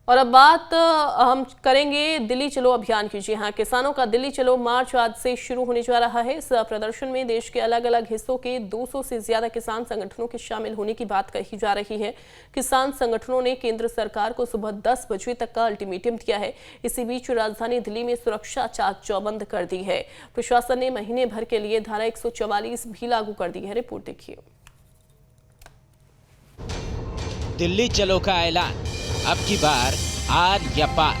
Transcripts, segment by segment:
और अब बात हम करेंगे दिल्ली चलो अभियान की। जी हां, किसानों का दिल्ली चलो मार्च आज से शुरू होने जा रहा है। इस प्रदर्शन में देश के अलग अलग हिस्सों के 200 से ज्यादा किसान संगठनों के शामिल होने की बात कही जा रही है। किसान संगठनों ने केंद्र सरकार को सुबह 10 बजे तक का अल्टीमेटम दिया है। इसी बीच राजधानी दिल्ली में सुरक्षा चाक चौबंद कर दी है। प्रशासन ने महीने भर के लिए धारा 144 भी लागू कर दी है। रिपोर्ट देखिए। दिल्ली चलो का ऐलान, अब की बार आर या पार।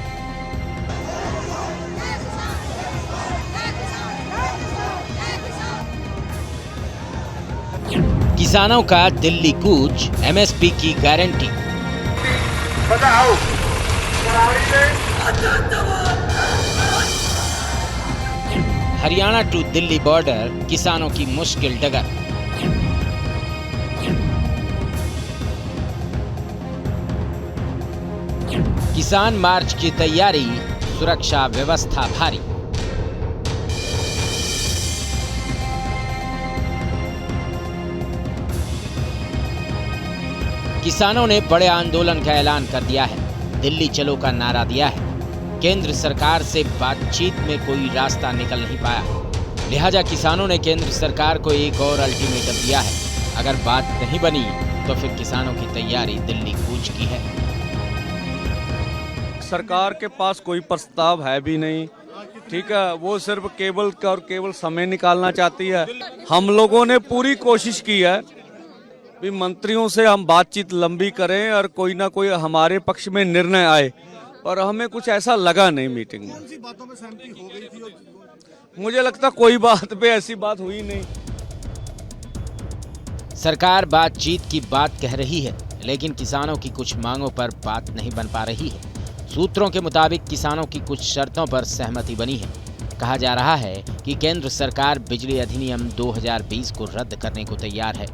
किसानों का दिल्ली कूच, एमएसपी की गारंटी। हरियाणा टू दिल्ली बॉर्डर, किसानों की मुश्किल डगर। किसान मार्च की तैयारी, सुरक्षा व्यवस्था भारी। किसानों ने बड़े आंदोलन का ऐलान कर दिया है। दिल्ली चलो का नारा दिया है। केंद्र सरकार से बातचीत में कोई रास्ता निकल नहीं पाया, लिहाजा किसानों ने केंद्र सरकार को एक और अल्टीमेटम दिया है। अगर बात नहीं बनी तो फिर किसानों की तैयारी दिल्ली कूच की है। सरकार के पास कोई प्रस्ताव है भी नहीं, ठीक है। वो सिर्फ केवल समय निकालना चाहती है। हम लोगों ने पूरी कोशिश की है भी मंत्रियों से हम बातचीत लंबी करें और कोई ना कोई हमारे पक्ष में निर्णय आए, और हमें कुछ ऐसा लगा नहीं मीटिंग में। सी बातों में सहमति हो गई थी मुझे लगता कोई बात पे ऐसी बात हुई नहीं। सरकार बातचीत की बात कह रही है, लेकिन किसानों की कुछ मांगों पर बात नहीं बन पा रही है। सूत्रों के मुताबिक किसानों की कुछ शर्तों पर सहमति बनी है। कहा जा रहा है कि केंद्र सरकार बिजली अधिनियम 2020 को रद्द करने को तैयार है,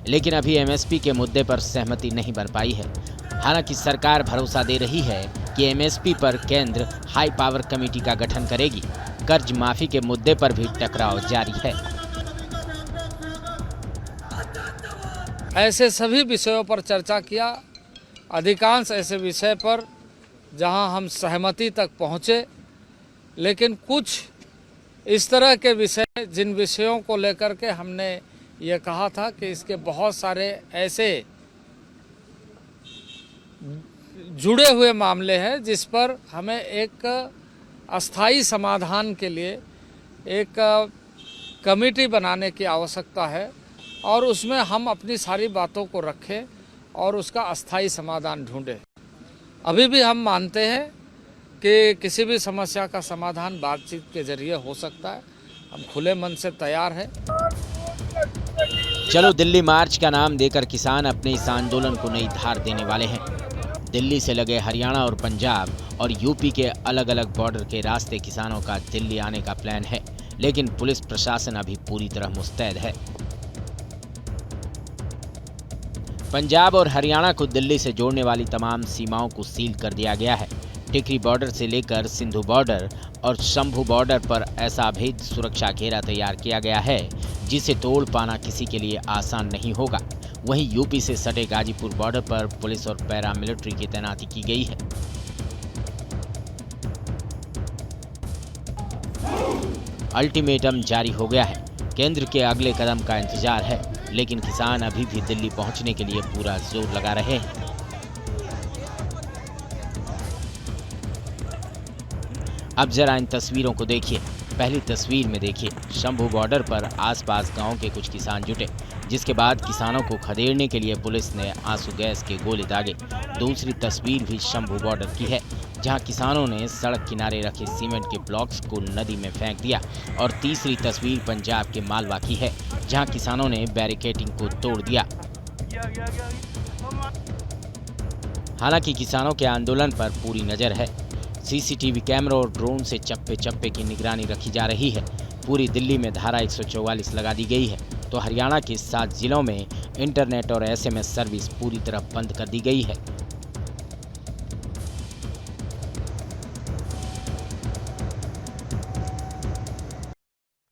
लेकिन अभी एमएसपी के मुद्दे पर सहमति नहीं बन पाई है। हालांकि सरकार भरोसा दे रही है कि एमएसपी पर केंद्र हाई पावर कमेटी का गठन करेगी। कर्ज माफी के मुद्दे पर भी टकराव जारी है। ऐसे सभी विषयों पर चर्चा किया। अधिकांश ऐसे विषय पर जहां हम सहमति तक पहुंचे, लेकिन कुछ इस तरह के विषय, जिन विषयों को लेकर के हमने ये कहा था कि इसके बहुत सारे ऐसे जुड़े हुए मामले हैं जिस पर हमें एक अस्थाई समाधान के लिए एक कमेटी बनाने की आवश्यकता है, और उसमें हम अपनी सारी बातों को रखें और उसका अस्थाई समाधान ढूंढें। अभी भी हम मानते हैं कि किसी भी समस्या का समाधान बातचीत के जरिए हो सकता है। हम खुले मन से तैयार हैं। चलो दिल्ली मार्च का नाम देकर किसान अपने इस आंदोलन को नई धार देने वाले हैं। दिल्ली से लगे हरियाणा और पंजाब और यूपी के अलग अलग बॉर्डर के रास्ते किसानों का दिल्ली आने का प्लान है, लेकिन पुलिस प्रशासन अभी पूरी तरह मुस्तैद है। पंजाब और हरियाणा को दिल्ली से जोड़ने वाली तमाम सीमाओं को सील कर दिया गया है। टिकरी बॉर्डर से लेकर सिंधु बॉर्डर और शंभू बॉर्डर पर ऐसा अभेद सुरक्षा घेरा तैयार किया गया है जिसे तोड़ पाना किसी के लिए आसान नहीं होगा। वहीं यूपी से सटे गाजीपुर बॉर्डर पर पुलिस और पैरामिलिट्री की तैनाती की गई है। अल्टीमेटम जारी हो गया है। केंद्र के अगले कदम का इंतजार है, लेकिन किसान अभी भी दिल्ली पहुंचने के लिए पूरा जोर लगा रहे हैं। अब जरा इन तस्वीरों को देखिए। पहली तस्वीर में देखिए, शंभू बॉर्डर पर आसपास गांव के कुछ किसान जुटे, जिसके बाद किसानों को खदेड़ने के लिए पुलिस ने आंसू गैस के गोले दागे। दूसरी तस्वीर भी शंभू बॉर्डर की है, जहां किसानों ने सड़क किनारे रखे सीमेंट के ब्लॉक्स को नदी में फेंक दिया। और तीसरी तस्वीर पंजाब के मालवा की है, जहां किसानों ने बैरिकेडिंग को तोड़ दिया। हालांकि किसानों के आंदोलन पर पूरी नजर है। सीसीटीवी कैमरों और ड्रोन से चप्पे चप्पे की निगरानी रखी जा रही है। पूरी दिल्ली में धारा 144 लगा दी गई है, तो हरियाणा के 7 जिलों में इंटरनेट और एसएमएस सर्विस पूरी तरह बंद कर दी गई है।